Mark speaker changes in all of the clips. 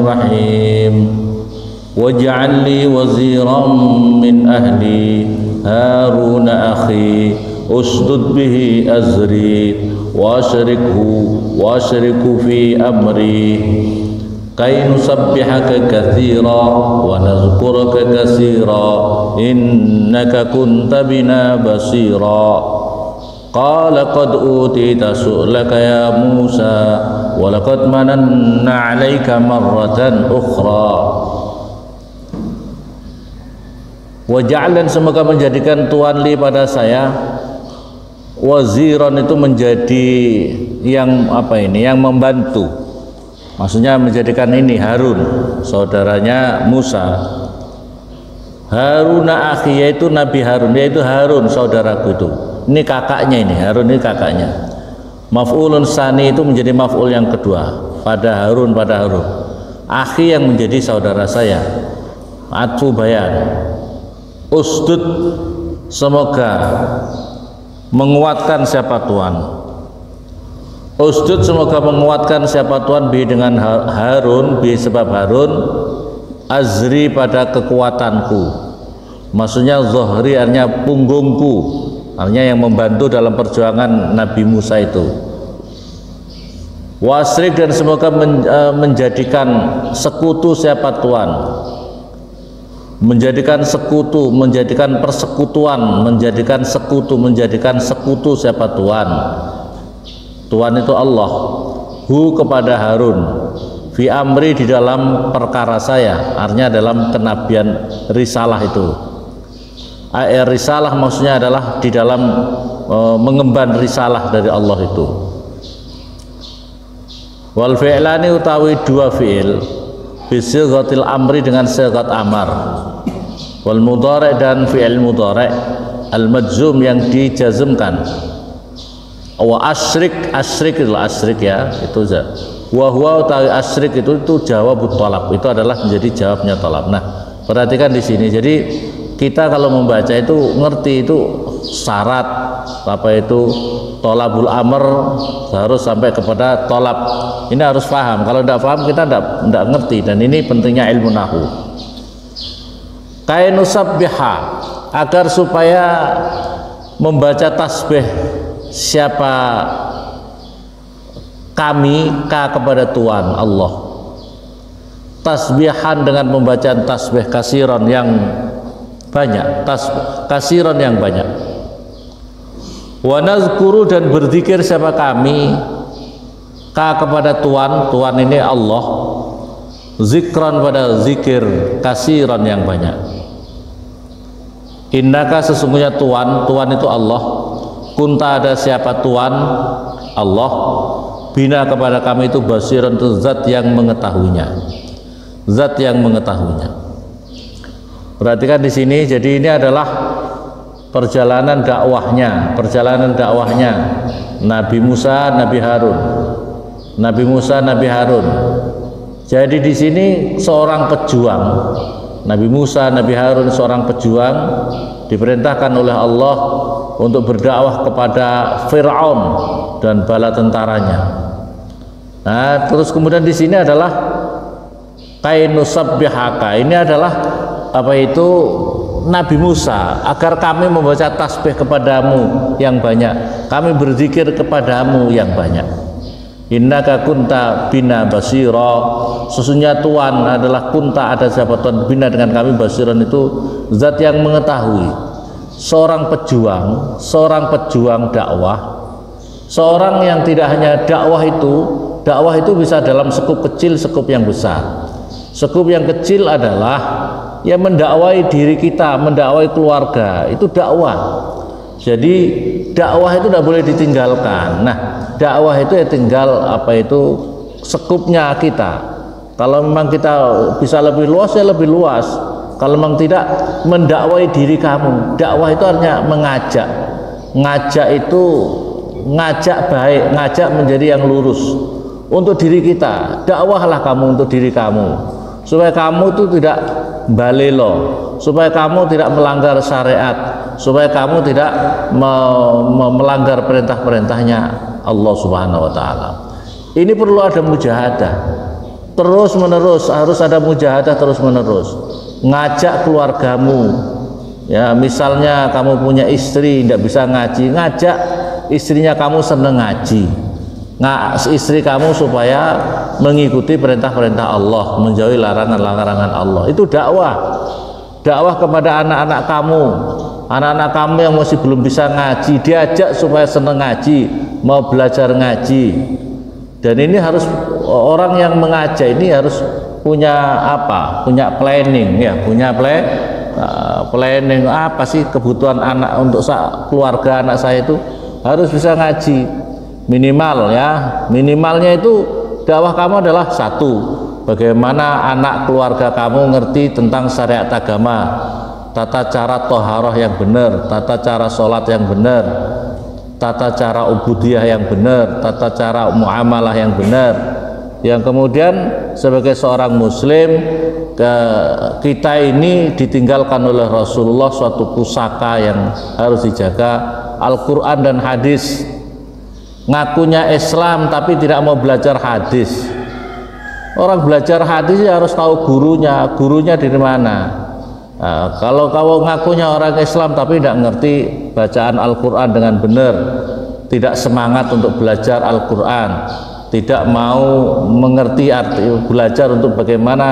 Speaker 1: Bismillahirrahmanirrahim. Waj'al li waziran min ahli Harun akhi usdud bihi azri washriku fi amri kay nusabbihaka katsira wa nadhkuraka katsira innaka kunta bina basira. Qala qad utita su'laka ya Musa wa laqad mananna 'alaika marratan ukhra. Wa ja'alan, semoga menjadikan Tuhan li pada saya waziran, itu menjadi yang apa ini, yang membantu. Maksudnya menjadikan ini Harun, saudaranya Musa. Haruna akhi, yaitu Nabi Harun, yaitu Harun saudaraku itu. Ini kakaknya, ini Harun ini kakaknya. Maf'ulun sani itu menjadi maf'ul yang kedua pada Harun, pada Harun. Akhi yang menjadi saudara saya. Atfu bayan. Usdud, semoga menguatkan siapa Tuhan. Usdud, semoga menguatkan siapa Tuhan bi dengan Harun, bi sebab Harun azri pada kekuatanku. Maksudnya zohri artinya punggungku, artinya yang membantu dalam perjuangan Nabi Musa itu. Wasrik, dan semoga menjadikan sekutu siapa Tuhan, menjadikan sekutu, menjadikan persekutuan, menjadikan sekutu, menjadikan sekutu siapa Tuhan. Tuhan itu Allah. Hu, kepada Harun, fi amri, di dalam perkara saya, artinya dalam kenabian risalah itu. Risalah maksudnya adalah di dalam mengemban risalah dari Allah itu. Wal fi'lani, utawi dua fi'il, bisighatil amri, dengan sighat amar. Wal mudhari', dan fi'il mudhari' al majzum, yang dijazmkan. Wa asyrik, asyrik itu asyrik ya, itu wa huwa, utawi asyrik itu jawabut talab, itu adalah menjadi jawabnya talab. Nah, perhatikan di sini. Jadi kita kalau membaca itu ngerti itu syarat apa itu tolabul amr, harus sampai kepada tolab. Ini harus paham. Kalau tidak paham kita tidak ngerti, dan ini pentingnya ilmu nahwu. Kay nusabbiha, agar supaya membaca tasbih siapa kami, ka kepada Tuhan Allah, tasbihan dengan pembacaan tasbih kasiron yang banyak, kasiron yang banyak. Wa nazkuru, dan berzikir siapa kami, ka kepada Tuhan, Tuhan ini Allah, zikran, pada zikir kasiron yang banyak. Innaka, sesungguhnya Tuhan, Tuhan itu Allah, kunta, ada siapa Tuhan Allah, bina, kepada kami itu basiran, itu zat yang mengetahuinya, zat yang mengetahuinya. Perhatikan di sini. Jadi ini adalah perjalanan dakwahnya Nabi Musa, Nabi Harun, Nabi Musa, Nabi Harun. Jadi di sini seorang pejuang, Nabi Musa, Nabi Harun, seorang pejuang diperintahkan oleh Allah untuk berdakwah kepada Fir'aun dan bala tentaranya. Nah, terus kemudian di sini adalah kainusabbihaka, ini adalah apa itu Nabi Musa, agar kami membaca tasbih kepadamu yang banyak, kami berzikir kepadamu yang banyak. Innaka kunta bina basira, sesungguhnya Tuhan adalah kunta, ada siapa Tuhan, bina, dengan kami, basiran itu zat yang mengetahui. Seorang pejuang dakwah, seorang yang tidak hanya dakwah itu bisa dalam sekup kecil, sekup yang besar. Sekup yang kecil adalah ya mendakwai diri kita, mendakwai keluarga, itu dakwah. Jadi dakwah itu tidak boleh ditinggalkan. Nah, dakwah itu ya tinggal apa itu sekupnya kita. Kalau memang kita bisa lebih luas ya lebih luas. Kalau memang tidak, mendakwai diri kamu. Dakwah itu artinya mengajak. Ngajak itu ngajak baik, ngajak menjadi yang lurus untuk diri kita. Dakwahlah kamu untuk diri kamu, supaya kamu itu tidak balelo, supaya kamu tidak melanggar syariat, supaya kamu tidak melanggar perintah-perintahnya Allah Subhanahu wa taala. Ini perlu ada mujahadah. terus menerus, harus ada mujahadah terus menerus. Ngajak keluargamu, ya misalnya kamu punya istri tidak bisa ngaji, ngajak istrinya kamu seneng ngaji, istri kamu supaya mengikuti perintah-perintah Allah, menjauhi larangan-larangan Allah. Itu dakwah. Dakwah kepada anak-anak kamu. Anak-anak kamu yang masih belum bisa ngaji, diajak supaya seneng ngaji, mau belajar ngaji. Dan ini harus, orang yang mengajak ini harus punya apa? Punya planning, ya, punya planning apa sih kebutuhan anak untuk keluarga anak saya itu harus bisa ngaji minimal, ya. Minimalnya itu dakwah kamu adalah satu, bagaimana anak keluarga kamu ngerti tentang syariat agama, tata cara toharoh yang benar, tata cara sholat yang benar, tata cara ubudiyah yang benar, tata cara muamalah yang benar. Yang kemudian sebagai seorang muslim, kita ini ditinggalkan oleh Rasulullah suatu pusaka yang harus dijaga, Al-Quran dan hadis. Ngakunya Islam tapi tidak mau belajar hadis. Orang belajar hadis ya harus tahu gurunya dari mana. Nah, kalau kau ngakunya orang Islam tapi tidak ngerti bacaan Al-Quran dengan benar, tidak semangat untuk belajar Al-Quran, tidak mau mengerti belajar untuk bagaimana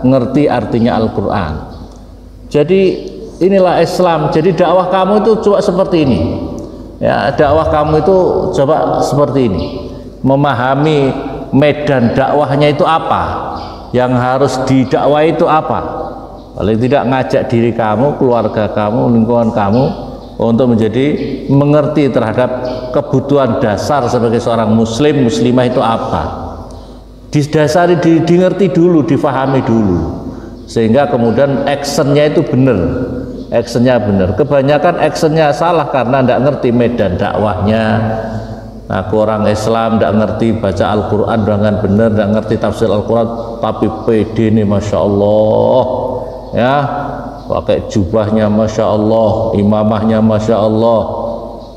Speaker 1: ngerti artinya Al-Quran. Jadi inilah Islam. Jadi dakwah kamu itu coba seperti ini, ya, dakwah kamu itu coba seperti ini, memahami medan dakwahnya itu apa, yang harus didakwai itu apa. Paling tidak ngajak diri kamu, keluarga kamu, lingkungan kamu untuk menjadi mengerti terhadap kebutuhan dasar sebagai seorang muslim, muslimah itu apa. Didasari, dimengerti dulu, difahami dulu, sehingga kemudian actionnya itu benar, actionnya benar. Kebanyakan actionnya salah karena tidak ngerti medan dakwahnya. Aku orang Islam tidak ngerti baca Al-Quran dengan benar, tidak ngerti tafsir Al-Quran, tapi pede nih, Masya Allah, ya, pakai jubahnya Masya Allah, imamahnya Masya Allah,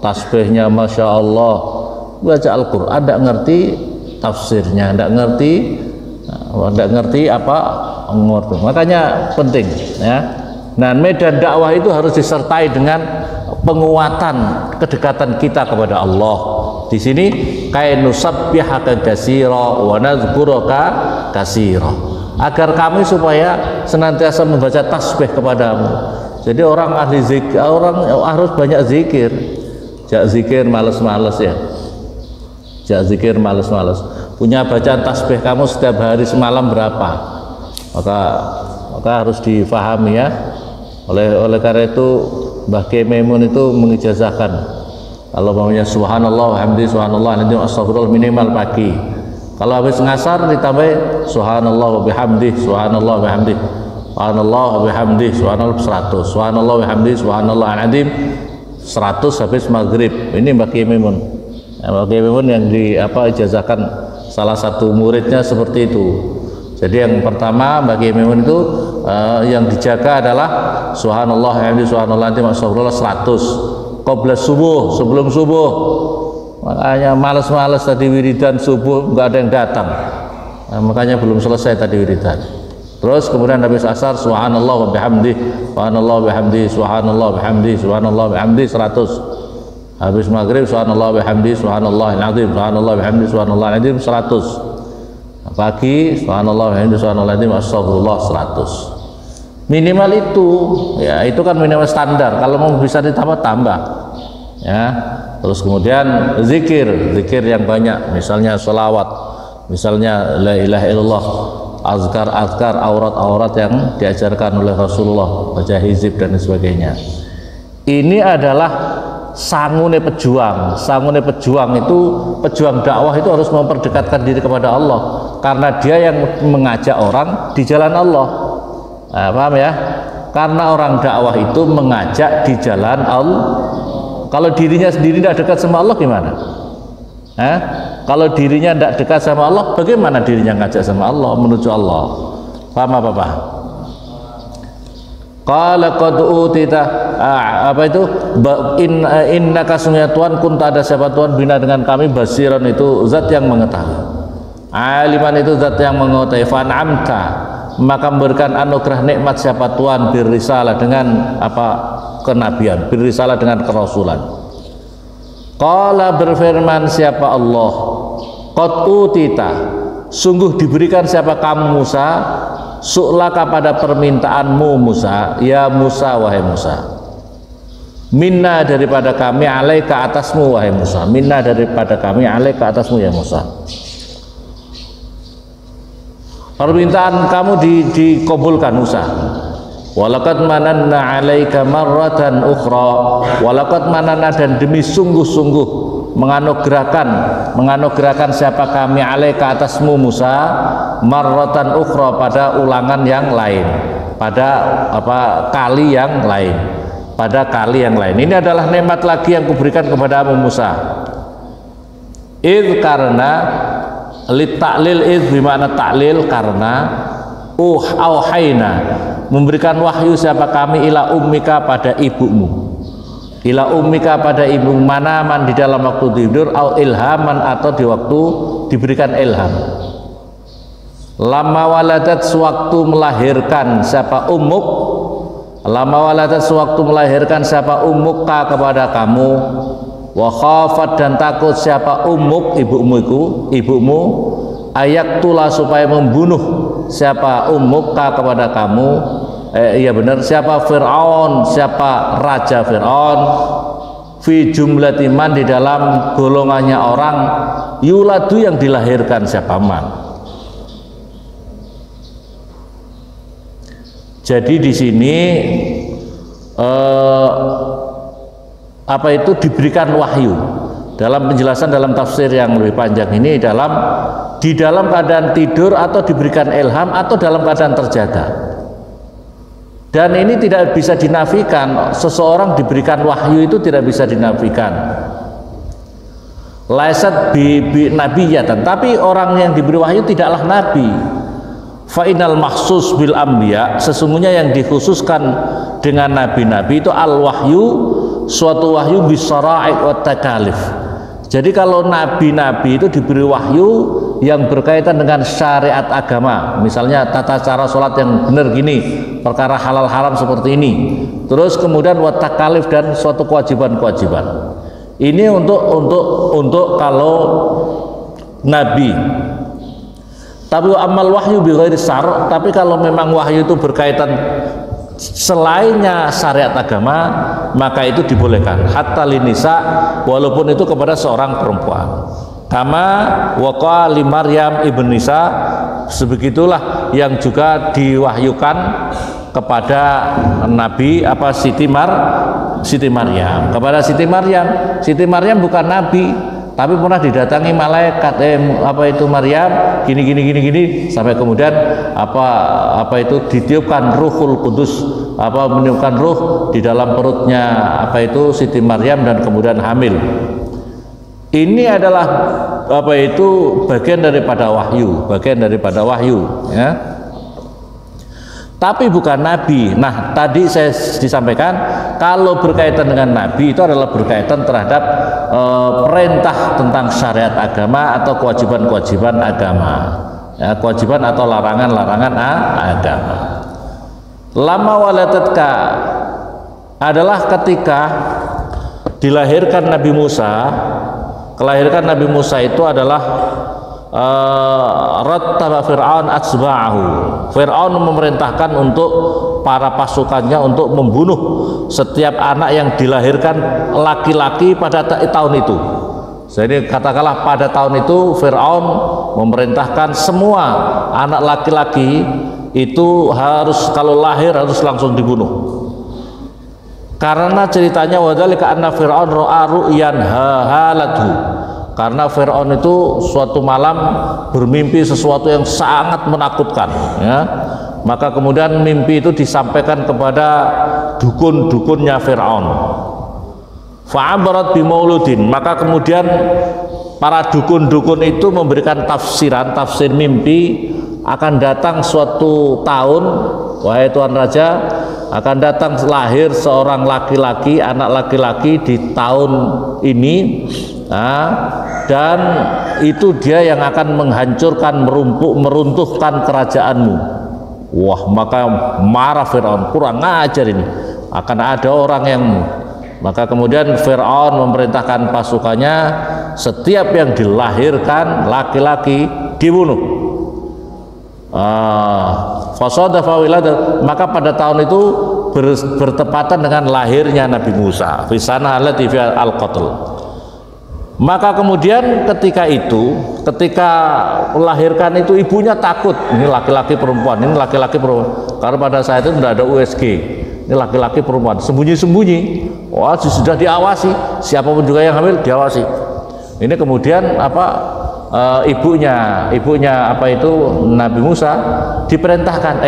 Speaker 1: tasbihnya Masya Allah, baca Al-Quran tidak ngerti tafsirnya, tidak ngerti apa ngerti. Makanya penting, ya. Nah, medan dakwah itu harus disertai dengan penguatan kedekatan kita kepada Allah. Di sini kayak nusabbihaka katsira wa nadzkuraka katsira, agar kami supaya senantiasa membaca tasbih kepadamu. Jadi orang ahli zikir, orang harus banyak zikir. Jak zikir males-males, ya. Jak zikir males-males. Punya bacaan tasbih kamu setiap hari semalam berapa? Maka harus difahami, ya. Oleh karena itu Mbah Kiai Maimun itu mengijazahkan kalau maunya subhanallah walhamdulillah subhanallah aladzim astagfirullah minimal pagi. Kalau habis ngasar ditambah subhanallah wa bihamdih subhanallah wa bihamdih subhanallah wa bihamdih subhanallah 100 subhanallah wa bihamdih subhanallah aladzim 100 habis maghrib. Ini Mbah Kiai Maimun. Mbah Kiai Maimun yang ijazahkan salah satu muridnya seperti itu. Jadi yang pertama Mbah Kiai Maimun itu yang dijaga adalah subhanallah walhamdulillah subhanallah aladzim astagfirullah 100 qabla subuh, sebelum subuh. Makanya malas-malas tadi wiridan subuh nggak ada yang datang, nah, makanya belum selesai tadi wiridan. Terus kemudian habis asar subhanallah wa bihamdih subhanallah wa bihamdih subhanallah wa bihamdih subhanallah wa bihamdih 100. Habis maghrib subhanallah wa bihamdih subhanallah aladzim subhanallah wa bihamdih subhanallah aladzim 100. Pagi subhanallah wa bihamdih subhanallah aladzim astagfirullah 100. Minimal itu, ya, itu kan minimal standar. Kalau mau bisa ditambah tambah, ya. Terus kemudian zikir yang banyak, misalnya sholawat, misalnya la ilaha illallah, azkar aurat yang diajarkan oleh Rasulullah, baca hizib dan sebagainya. Ini adalah sangune pejuang. Sangune pejuang itu, pejuang dakwah itu harus memperdekatkan diri kepada Allah, karena dia yang mengajak orang di jalan Allah. Nah, paham, ya? Karena orang dakwah itu mengajak di jalan Allah. Kalau dirinya sendiri tidak dekat sama Allah gimana? Kalau dirinya tidak dekat sama Allah, bagaimana dirinya ngajak sama Allah, menuju Allah? Paham apa, Pak? Qala qad utita innaka sunnya Tuhan kunta, ada siapa Tuhan bina dengan kami basiran itu zat yang mengetahui. Aliman itu zat yang mengetahui. Fan'amta, maka memberikan anugerah nikmat siapa Tuhan birrisalah dengan apa kenabian, birrisalah dengan kerasulan. Qala berfirman siapa Allah, qad utita, sungguh diberikan siapa kamu Musa, su'laka pada permintaanmu Musa, ya Musa wahai Musa. Minna daripada kami alaika atasmu wahai Musa, minna daripada kami alaika atasmu ya Musa. Permintaan kamu dikabulkan Musa. Walaqad mananna 'alaika marratan ukhra, walaqad mananna dan demi sungguh-sungguh menganugerahkan siapa kami 'alaika atasmu Musa marratan ukhra pada ulangan yang lain, pada apa kali yang lain, pada kali yang lain. Ini adalah nikmat lagi yang kuberikan kepadamu Musa. Id karena litaklil id bimana taklil karena auhayna memberikan wahyu siapa kami ila ummika pada ibumu, ila ummika pada ibu manaman di dalam waktu tidur, au ilhaman atau di waktu diberikan ilham. Lama waladat sewaktu melahirkan siapa ummuk, lama waladat sewaktu melahirkan siapa ummuka kepada kamu, wa khafat dan takut siapa ummuk ibumu ayak tula supaya membunuh siapa ummuka kepada kamu, iya benar, siapa Fir'aun, siapa Raja Fir'aun, fi jumlati man di dalam golongannya orang yuladu yang dilahirkan siapa man. Jadi di sini apa itu diberikan wahyu. Dalam penjelasan dalam tafsir yang lebih panjang ini di dalam keadaan tidur atau diberikan ilham atau dalam keadaan terjaga. Dan ini tidak bisa dinafikan, seseorang diberikan wahyu itu tidak bisa dinafikan. Laisat bi nabiyatan, tapi orang yang diberi wahyu tidaklah nabi. Fa'inal mahsus bil anbiya, sesungguhnya yang dikhususkan dengan nabi-nabi itu al wahyu, suatu wahyu bisara'i wa takalif. Jadi kalau nabi-nabi itu diberi wahyu yang berkaitan dengan syariat agama, misalnya tata cara sholat yang benar gini, perkara halal haram seperti ini, terus kemudian wa takalif dan suatu kewajiban-kewajiban. Ini untuk kalau nabi. Tapi amal wahyu bi ghairi syar', tapi kalau memang wahyu itu berkaitan selainnya syariat agama, maka itu dibolehkan hatta linisa, walaupun itu kepada seorang perempuan. Kama waqa li Maryam ibn Nisa, sebegitulah yang juga diwahyukan kepada Nabi Siti Maryam, kepada Siti Maryam. Siti Maryam bukan nabi, tapi pernah didatangi malaikat, Maryam gini sampai kemudian itu ditiupkan Ruhul Kudus, meniupkan ruh di dalam perutnya Siti Maryam dan kemudian hamil. Ini adalah bagian daripada wahyu, ya. Tapi bukan nabi. Nah, tadi saya disampaikan kalau berkaitan dengan nabi itu adalah berkaitan terhadap perintah tentang syariat agama atau kewajiban-kewajiban agama, ya, kewajiban atau larangan-larangan agama. Lama waladatka adalah ketika dilahirkan Nabi Musa. Kelahiran Nabi Musa itu adalah rattaba Fir'aun atsba'ahu. Fir'aun memerintahkan untuk para pasukannya untuk membunuh setiap anak yang dilahirkan laki-laki pada tahun itu. Jadi katakanlah pada tahun itu Fir'aun memerintahkan semua anak laki-laki itu harus kalau lahir harus langsung dibunuh. Karena ceritanya wadzalika anna Fir'aun ra'a ru'yan halathu. Karena Fir'aun itu suatu malam bermimpi sesuatu yang sangat menakutkan, ya. Maka kemudian mimpi itu disampaikan kepada dukun-dukunnya Fir'aun. Fa'abarat bimauludin, maka kemudian para dukun-dukun itu memberikan tafsir mimpi, akan datang suatu tahun, wahai Tuan Raja, akan datang lahir seorang laki-laki, anak laki-laki di tahun ini, dan itu dia yang akan menghancurkan, meruntuhkan kerajaanmu. Wah, maka marah Fir'aun, kurang ajar ini, akan ada orang yang. Maka kemudian Fir'aun memerintahkan pasukannya, setiap yang dilahirkan laki-laki dibunuh. Maka pada tahun itu bertepatan dengan lahirnya Nabi Musa, fisana allati fi al-qatl. Maka kemudian ketika melahirkan itu ibunya takut, ini laki-laki perempuan, ini laki-laki perempuan, karena pada saat itu tidak ada USG, ini laki-laki perempuan, sembunyi-sembunyi. Wah, sudah diawasi, siapapun juga yang hamil diawasi. Ini kemudian ibunya Nabi Musa diperintahkan,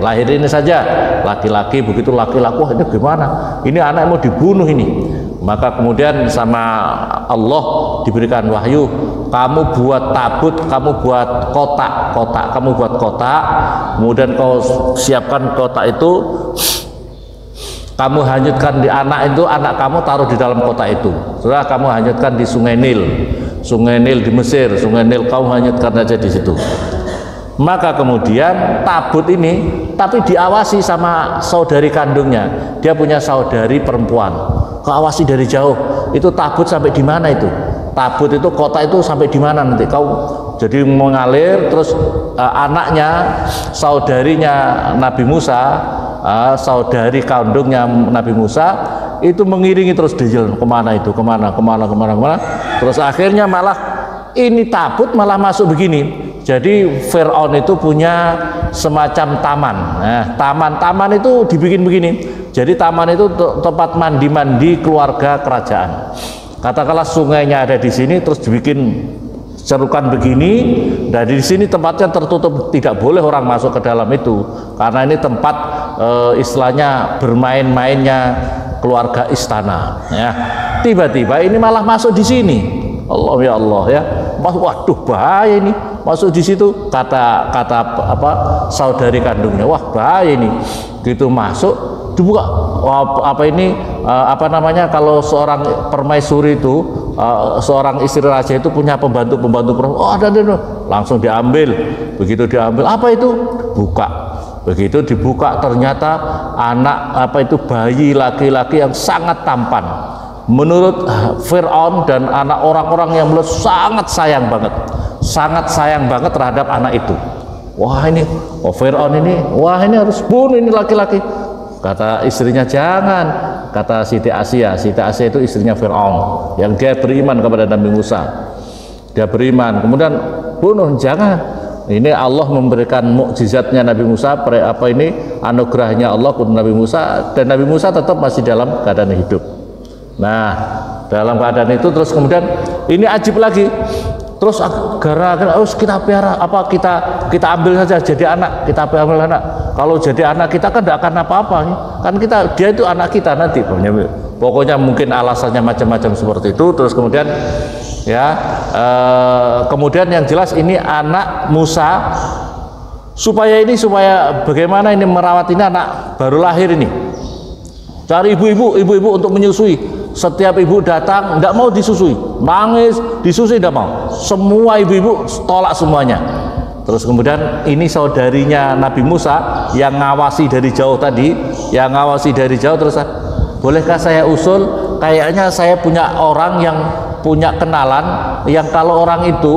Speaker 1: lahir ini saja laki-laki. Begitu laki-laki, wah ini gimana, ini anak mau dibunuh ini. Maka kemudian sama Allah diberikan wahyu, kamu buat tabut, kamu buat kotak, kamu buat kotak, kemudian kau siapkan kotak itu, kamu hanyutkan di anak itu, anak kamu taruh di dalam kotak itu. Setelah kamu hanyutkan di Sungai Nil di Mesir, Sungai Nil kamu hanyutkan aja di situ. Maka kemudian tabut ini tapi diawasi sama saudari kandungnya. Dia punya saudari perempuan, keawasi dari jauh. Itu tabut sampai di mana itu? Tabut itu, kotak itu sampai di mana nanti kau. Jadi mengalir terus anaknya, saudarinya Nabi Musa, saudari kandungnya Nabi Musa itu mengiringi terus di jalan kemana itu, kemana. Terus akhirnya malah ini tabut malah masuk begini. Jadi Fir'aun itu punya semacam taman. Nah, taman itu dibikin begini. Jadi taman itu tempat mandi keluarga kerajaan. Katakanlah sungainya ada di sini, terus dibikin cerukan begini. Dan di sini tempatnya tertutup, tidak boleh orang masuk ke dalam itu, karena ini tempat istilahnya bermain-mainnya keluarga istana. Ya, tiba-tiba ini malah masuk di sini. Allah ya Allah ya. Waduh, bahaya ini masuk di situ, kata saudari kandungnya. Wah, bahaya ini. Gitu masuk, dibuka kalau seorang permaisuri itu, seorang istri raja itu punya pembantu perempuan. Oh, ada langsung diambil. Begitu diambil, apa itu? Buka. Begitu dibuka, ternyata bayi laki-laki yang sangat tampan. Menurut Fir'aun dan anak orang-orang yang melihat sangat sayang banget terhadap anak itu. Wah ini, Fir'aun ini, wah ini harus bunuh ini laki-laki. Kata istrinya jangan. Kata Siti Asia itu istrinya Fir'aun, yang dia beriman kepada Nabi Musa. Dia beriman, kemudian bunuh, jangan. Ini Allah memberikan mukjizatnya Nabi Musa, anugerahnya Allah kepada Nabi Musa, dan Nabi Musa tetap masih dalam keadaan hidup. Nah, dalam keadaan itu terus kemudian ini ajib lagi. Terus gara-gara kita piara, kita ambil saja jadi anak, kita ambil anak. Kalau jadi anak kita kan tidak akan apa-apa, kan dia itu anak kita nanti. Pokoknya mungkin alasannya macam-macam seperti itu. Terus kemudian kemudian yang jelas ini anak Musa, supaya bagaimana ini merawat ini anak baru lahir ini. Cari ibu-ibu untuk menyusui. Setiap ibu datang tidak mau disusui, nangis, disusui tidak mau. Semua ibu-ibu tolak semuanya. Terus kemudian ini saudarinya Nabi Musa yang ngawasi dari jauh tadi, terus bolehkah saya usul? Kayaknya saya punya orang yang punya kenalan, yang kalau orang itu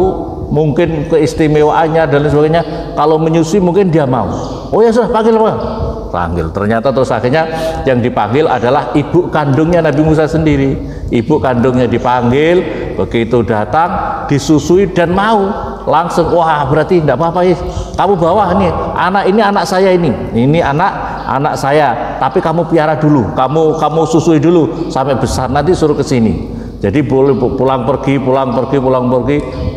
Speaker 1: mungkin keistimewaannya dan lain sebagainya, kalau menyusui mungkin dia mau. Oh ya sudah, panggil. Ternyata terus akhirnya yang dipanggil adalah ibu kandungnya Nabi Musa sendiri. Ibu kandungnya dipanggil, begitu datang disusui dan mau langsung. Wah, berarti tidak apa-apa ya, kamu bawa ini anak saya ini anak saya, tapi kamu piara dulu, kamu susui dulu sampai besar, nanti suruh ke sini. Jadi boleh pulang pergi,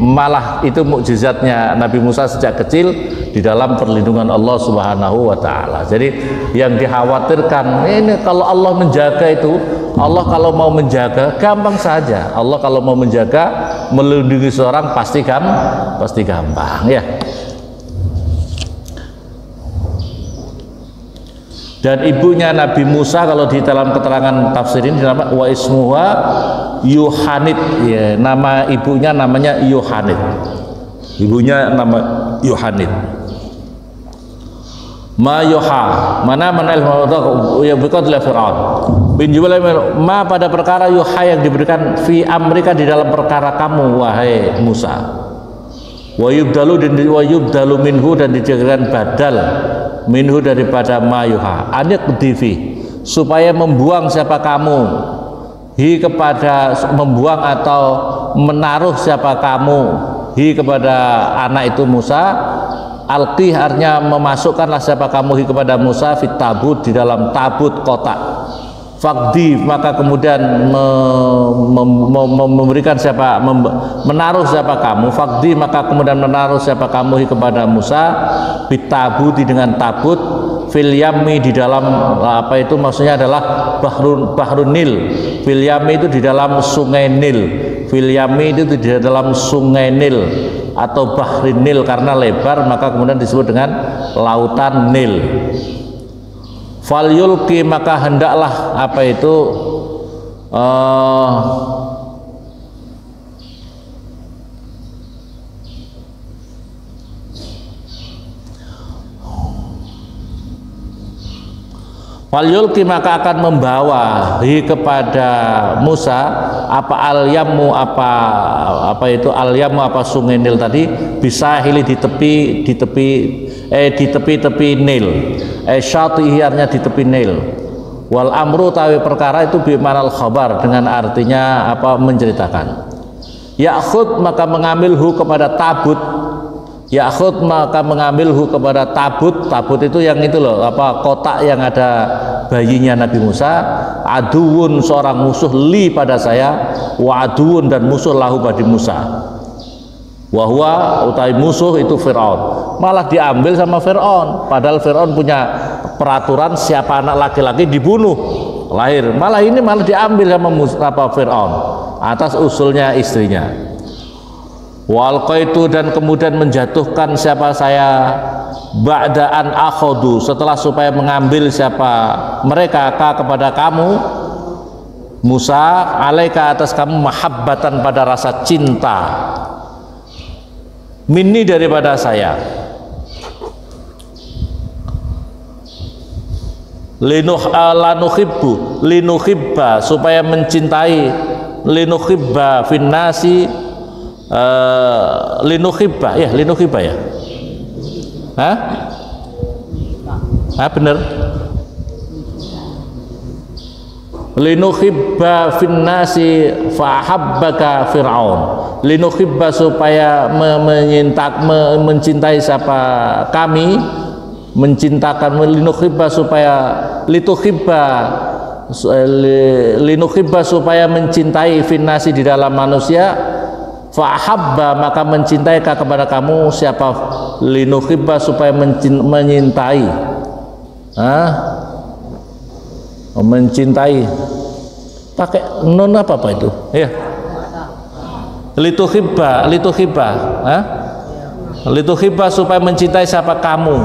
Speaker 1: malah itu mukjizatnya Nabi Musa sejak kecil di dalam perlindungan Allah Subhanahu wa taala. Jadi yang dikhawatirkan ini kalau Allah menjaga itu, Allah kalau mau menjaga gampang saja. Allah kalau mau menjaga, melindungi seorang pasti gampang ya. Dan ibunya Nabi Musa kalau di dalam keterangan tafsir ini dinamakan wa ismuha Yohanit, ya, nama ibunya namanya Yohanit. Ibunya nama Yohanit. Ma yuha, mana ya biqatil Fir'aun. Bin Jubail ma pada perkara yuha yang diberikan fi amrika di dalam perkara kamu wahai Musa. Wa yubdalu minhu dan dijadikan badal minhu daripada ma yuha. Aniqdifi supaya membuang siapa kamu hi kepada membuang atau menaruh siapa kamu hi kepada anak itu Musa. Alqih artinya memasukkanlah siapa kamu kepada Musa fit tabut di dalam tabut kotak. Fakdi maka kemudian memberikan siapa menaruh siapa kamu. Fakdi maka kemudian menaruh siapa kamu kepada Musa fit tabuti dengan tabut fil yammi di dalam apa itu maksudnya adalah bahrun Nil. Fil yammi itu di dalam sungai Nil. Fil yammi itu di dalam sungai Nil atau Bahrin Nil karena lebar maka kemudian disebut dengan lautan Nil. Fal yulki maka hendaklah apa itu Walyulki maka akan membawa kepada Musa apa al-yammu apa itu al-yammu apa sungai Nil tadi bisa hili di tepi Nil syatihi artinya di tepi Nil wal amru tawi perkara itu bimanal khabar dengan artinya apa menceritakan ya'khud maka mengambilhu kepada tabut Ya'khud maka mengambilhu kepada tabut itu yang itu loh apa kotak yang ada bayinya Nabi Musa aduun seorang musuh li pada saya wa aduun dan musuh lahu bagi Musa wahwa utai musuh itu Fir'aun malah diambil sama Fir'aun padahal Fir'aun punya peraturan siapa anak laki-laki dibunuh lahir malah ini malah diambil sama Fir'aun atas usulnya istrinya walqaitu dan kemudian menjatuhkan siapa saya ba'daan akhodu setelah supaya mengambil siapa mereka kepada kamu Musa alaika atas kamu mahabbatan pada rasa cinta minni daripada saya linuhibba supaya mencintai linuhibba finnasi linuhibba ya bener linuhibba finnasi fahabbaka Fir'aun linuhibba supaya mencintai siapa kami mencintakan linuhibba supaya linuhibba supaya mencintai finnasi di dalam manusia fahabba maka mencintai kepada kamu siapa linuhibba supaya menyintai mencintai pakai non apa itu ya lituhibba supaya mencintai siapa kamu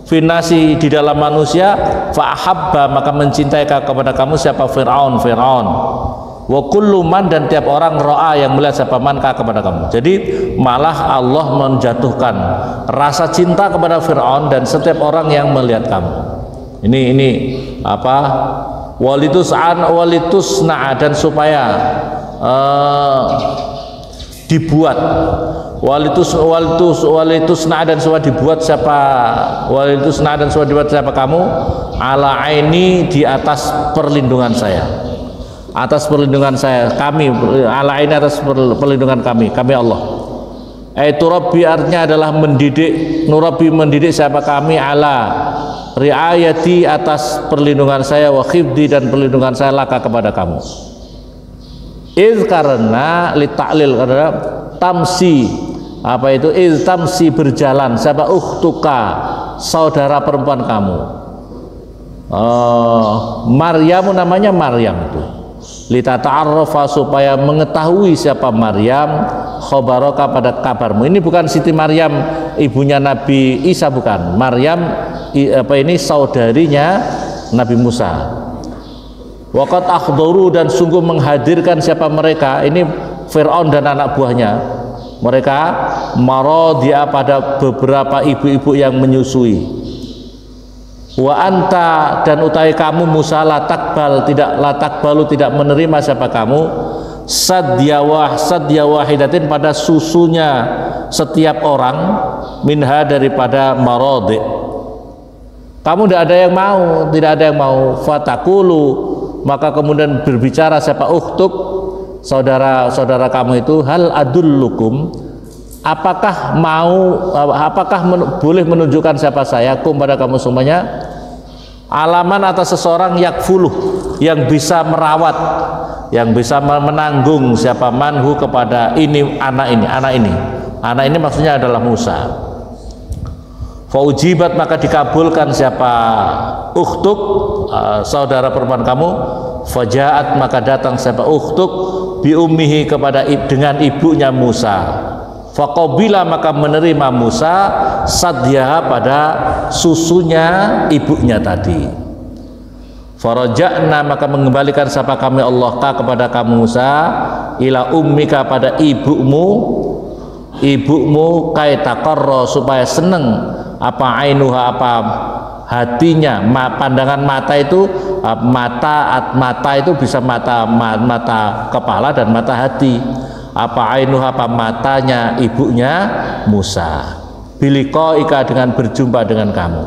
Speaker 1: finasi di dalam manusia fahabba maka mencintai kepada kamu siapa Fir'aun wa kullu man dan tiap orang ro'a yang melihat siapa man kepada kamu. Jadi malah Allah menjatuhkan rasa cinta kepada Fir'aun dan setiap orang yang melihat kamu. Ini apa walitusna dan supaya dibuat walitusna dan supaya dibuat siapa kamu ala aini di atas perlindungan saya kami ala ini atas perlindungan kami Allah itu Rabbi artinya adalah mendidik siapa kami ala riayati atas perlindungan saya wa khifdi dan perlindungan saya laka kepada kamu karena litaklil karena tamsi apa itu tamsi berjalan siapa ukhtuka saudara perempuan kamu Maryam namanya Maryam itu litata'arrafa supaya mengetahui siapa Maryam khobaroka pada kabarmu. Ini bukan Siti Maryam ibunya Nabi Isa, bukan. Maryam apa ini saudarinya Nabi Musa. Waqad akhdharu, dan sungguh menghadirkan siapa mereka, ini Fir'aun dan anak buahnya, mereka maradi'a pada beberapa ibu-ibu yang menyusui. Wa anta, dan utawi kamu Musa latakbalu tidak menerima siapa kamu sadya wahidatin pada susunya setiap orang minha daripada maradi. Kamu tidak ada yang mau fatakulu, maka kemudian berbicara siapa ukhtuk, saudara kamu itu, hal adullukum, apakah boleh menunjukkan siapa saya kum pada kamu semuanya, alaman atas seseorang yakfuluh, yang bisa merawat, yang bisa menanggung siapa manhu kepada anak ini maksudnya adalah Musa. Faujibat, maka dikabulkan siapa ukhtuk, saudara perempuan kamu. Fajaat, maka datang siapa ukhtuk bi ummihi, dengan ibunya Musa. Faqabila, maka menerima Musa sadyaha, pada susunya ibunya tadi. Faraja'na, maka mengembalikan siapa kami Allah kepada kamu Musa, ila ummika, pada ibumu kaitaqarra, supaya seneng apa ainuha, apa hatinya, pandangan mata itu, mata itu bisa mata kepala dan mata hati. Apa ainuha, apa matanya ibunya Musa, biliqaika, dengan berjumpa dengan kamu.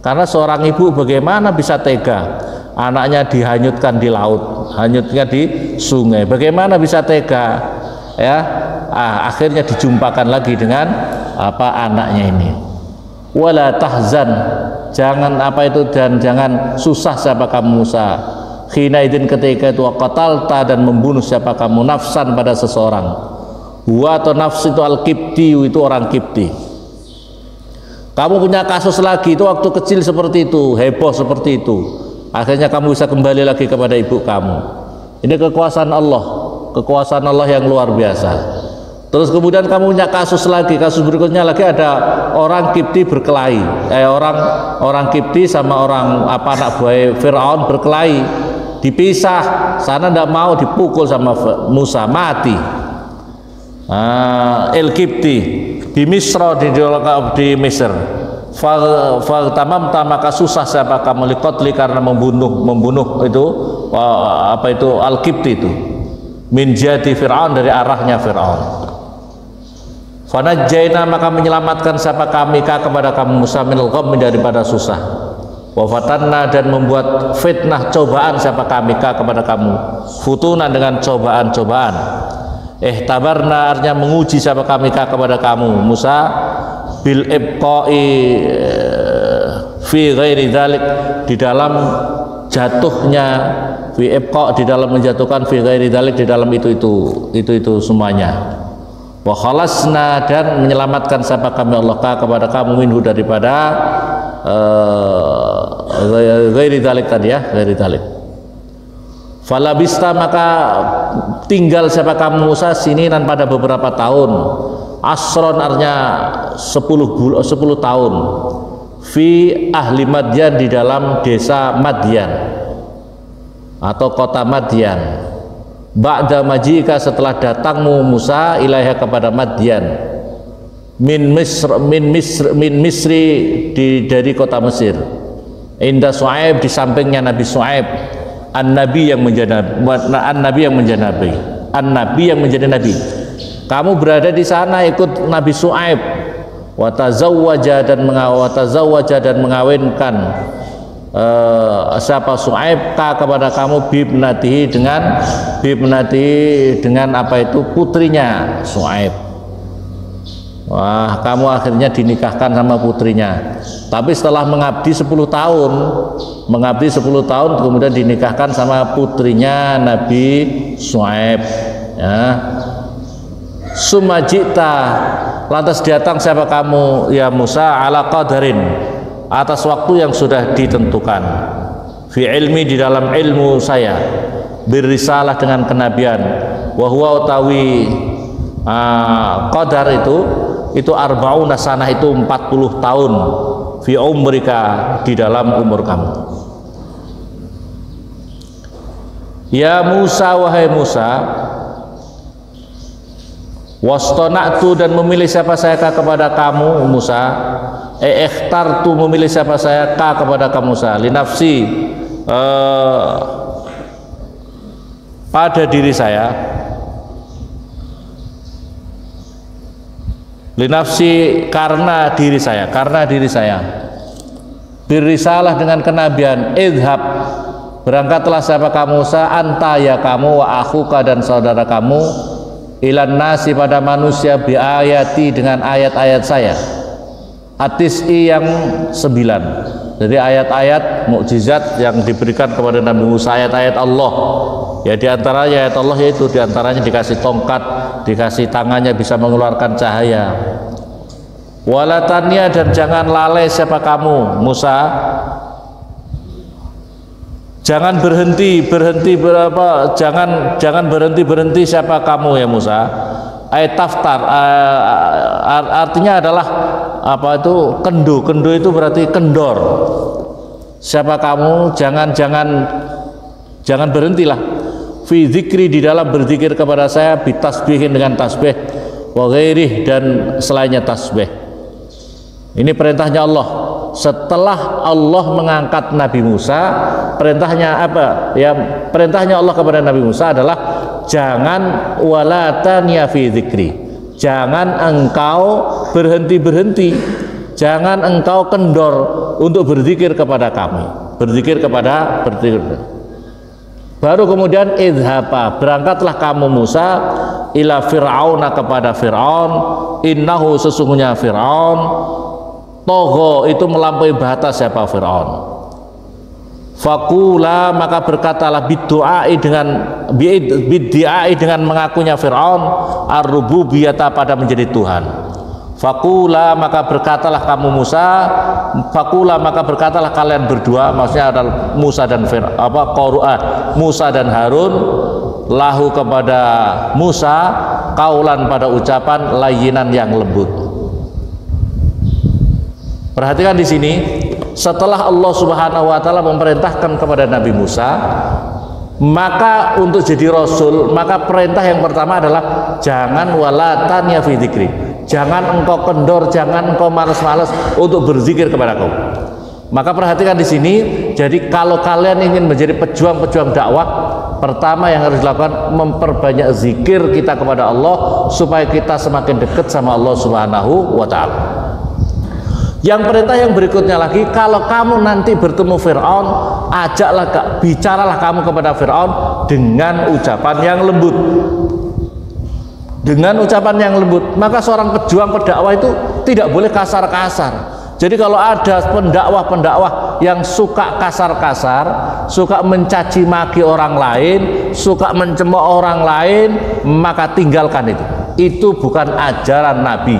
Speaker 1: Karena seorang ibu bagaimana bisa tega anaknya dihanyutkan di laut, hanyutnya di sungai, bagaimana bisa tega ya? Akhirnya dijumpakan lagi dengan anaknya ini. Wala tahzan, jangan jangan susah siapa kamu Musa, khina idin, ketika itu qatalta, dan membunuh siapa kamu nafsan, pada seseorang. Huwa, atau nafs itu al-Qibti, itu orang Qibti. Kamu punya kasus lagi itu waktu kecil seperti itu, heboh seperti itu, akhirnya kamu bisa kembali lagi kepada ibu kamu. Ini kekuasaan Allah yang luar biasa. Terus kemudian kamu punya kasus berikutnya lagi, ada orang Qibti berkelahi, orang Qibti sama orang anak buah Fir'aun berkelahi, dipisah, sana tidak mau, dipukul sama Musa, mati. El Qibti di Misra, di Mesir. Maka susah siapa kamu liqatli, karena membunuh itu Al Qibti itu, min jati Fir'aun, dari arahnya Fir'aun. Fanajjaina, maka menyelamatkan siapa kami kepada kamu Musa minal ghammi, daripada susah. Wa fatanna, dan membuat fitnah, cobaan siapa kami kepada kamu, futunan, dengan cobaan-cobaan. Tabarna, artinya menguji siapa kami kepada kamu Musa, bil ibqa'i fi ghairi dzalik, di dalam jatuhnya, fi ibqa, di dalam menjatuhkan, fi ghairi dzalik, di dalam itu semuanya. Wa khalasna, dan menyelamatkan siapa kami Allah kepada kamu minhu, daripada ghairi dzalik tadi ya, ghairi dzalik. Falabista, maka tinggal siapa kamu Musa sininan, pada beberapa tahun. Asron, artinya 10 tahun. Fi ahli Madyan, di dalam desa Madyan atau kota Madyan. Ba'da majika, setelah datangmu Musa ilaiha, kepada Madyan, min Misri, dari kota Mesir. Inda Su'aib, di sampingnya Nabi Su'aib, an-nabi yang menjadi nabi. Kamu berada di sana ikut Nabi Su'aib. Watazawwaja, dan mengawinkan siapa Su'aib kepada kamu bibnatihi, dengan putrinya Su'aib. Wah, kamu akhirnya dinikahkan sama putrinya. Tapi setelah mengabdi 10 tahun, kemudian dinikahkan sama putrinya Nabi Su'aib ya. Sumajita, lantas datang siapa kamu ya Musa, ala qadarin, atas waktu yang sudah ditentukan, fi ilmi, di dalam ilmu saya, birisalah, dengan kenabian, wa huwa utawi qadar itu arba'una sanah, itu 40 tahun, fi umrika, di dalam umur kamu. Ya Musa, wahai Musa, wastona'tu, dan memilih siapa saya kepada kamu Musa, ikhtartu, memilih siapa saya kepada kamu Musa, linafsi, pada diri saya, linafsi, karena diri saya, birisalah, dengan kenabian, idhab, berangkatlah siapa kamu Musa, anta, ya kamu, wa akhuka, dan saudara kamu, ilan nasi, pada manusia, biayati, dengan ayat-ayat saya, atis'i, yang 9. Jadi ayat-ayat mukjizat yang diberikan kepada Nabi Musa, ayat-ayat Allah. Ya diantaranya ayat Allah, yaitu diantaranya dikasih tongkat, dikasih tangannya bisa mengeluarkan cahaya. Walatania, dan jangan lalai siapa kamu Musa, jangan berhenti berhenti siapa kamu ya Musa. Ayat taftar, artinya adalah apa itu, kendo itu berarti kendor. Siapa kamu, jangan berhentilah, fi dzikri, di dalam berzikir kepada saya, bitasbihin, dengan tasbih, wa ghairih, dan selainnya tasbih. Ini perintahnya Allah. Setelah Allah mengangkat Nabi Musa, perintahnya apa? Ya, perintahnya Allah kepada Nabi Musa adalah jangan walatanya fi dzikri. Jangan engkau berhenti, jangan engkau kendor untuk berzikir kepada kami. Berzikir. Baru kemudian idhaba, berangkatlah kamu Musa, ila fir'auna, kepada Fir'aun, innahu, sesungguhnya Fir'aun, togo, itu melampaui batas siapa Fir'aun. Fakula, maka berkatalah, biddu'ai, dengan mengakunya Fir'aun, ar-rububiyata, pada menjadi Tuhan. Fakula, maka berkatalah kamu Musa, fakula, maka berkatalah kalian berdua, maksudnya adalah Musa dan Musa dan Harun, lahu, kepada Musa, kaulan, pada ucapan, layyinan, yang lembut. Perhatikan di sini, setelah Allah Subhanahu wa taala memerintahkan kepada Nabi Musa, maka untuk jadi rasul, maka perintah yang pertama adalah jangan walatanya fi dzikri. Jangan engkau kendor, jangan engkau malas-malas untuk berzikir kepadaku. Maka perhatikan di sini, jadi kalau kalian ingin menjadi pejuang-pejuang dakwah, pertama yang harus dilakukan, memperbanyak zikir kita kepada Allah supaya kita semakin dekat sama Allah Subhanahu wa taala. Yang perintah yang berikutnya lagi, kalau kamu nanti bertemu Fir'aun, bicaralah kamu kepada Fir'aun dengan ucapan yang lembut. Dengan ucapan yang lembut. Maka seorang pejuang pendakwah itu tidak boleh kasar-kasar. Jadi kalau ada pendakwah yang suka kasar-kasar, suka mencaci maki orang lain, suka mencemooh orang lain, maka tinggalkan itu. Itu bukan ajaran Nabi.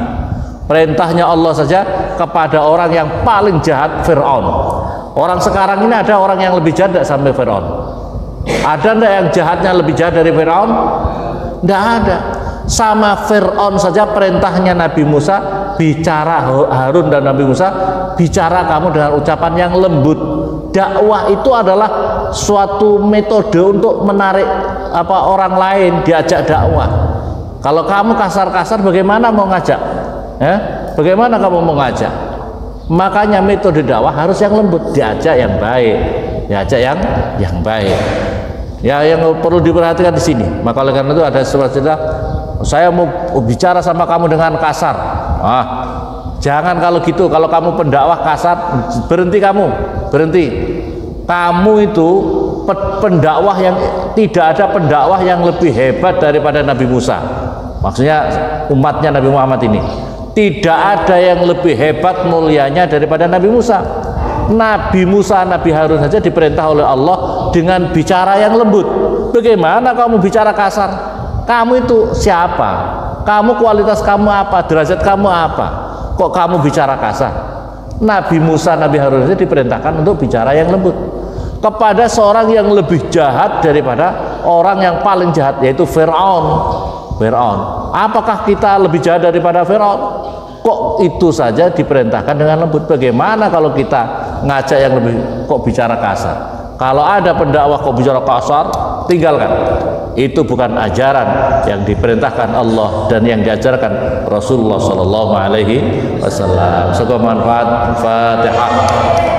Speaker 1: Perintahnya Allah saja kepada orang yang paling jahat, Fir'aun. Orang sekarang ini ada orang yang lebih jahat sampai Fir'aun? Ada enggak yang jahatnya lebih jahat dari Fir'aun? Enggak ada. Sama Fir'aun saja perintahnya Nabi Musa, bicara, Harun dan Nabi Musa, bicara kamu dengan ucapan yang lembut. Dakwah itu adalah suatu metode untuk menarik orang lain diajak dakwah. Kalau kamu kasar-kasar, bagaimana mau ngajak? Bagaimana kamu mau ngajak? Makanya metode dakwah harus yang lembut, diajak yang baik, yang baik. Ya, yang perlu diperhatikan di sini. Maka oleh karena itu ada sebuah cerita, saya mau bicara sama kamu dengan kasar. Jangan kalau gitu. Kalau kamu pendakwah kasar, berhenti. Kamu itu pendakwah yang tidak ada pendakwah yang lebih hebat daripada Nabi Musa. Maksudnya umatnya Nabi Muhammad ini. Tidak ada yang lebih hebat mulianya daripada Nabi Musa. Nabi Musa, Nabi Harun saja diperintah oleh Allah dengan bicara yang lembut. Bagaimana kamu bicara kasar? Kamu itu siapa? Kamu kualitas kamu apa? Derajat kamu apa? Kok kamu bicara kasar? Nabi Musa, Nabi Harun saja diperintahkan untuk bicara yang lembut kepada seorang yang lebih jahat daripada orang yang paling jahat, yaitu Fir'aun. Apakah kita lebih jahat daripada Fir'aun? Kok itu saja diperintahkan dengan lembut? Bagaimana kalau kita ngajak yang lebih kok bicara kasar? Kalau ada pendakwah kok bicara kasar, tinggalkan. Itu bukan ajaran yang diperintahkan Allah dan yang diajarkan Rasulullah sallallahu alaihi wasallam. Semoga manfaat. Fatihah.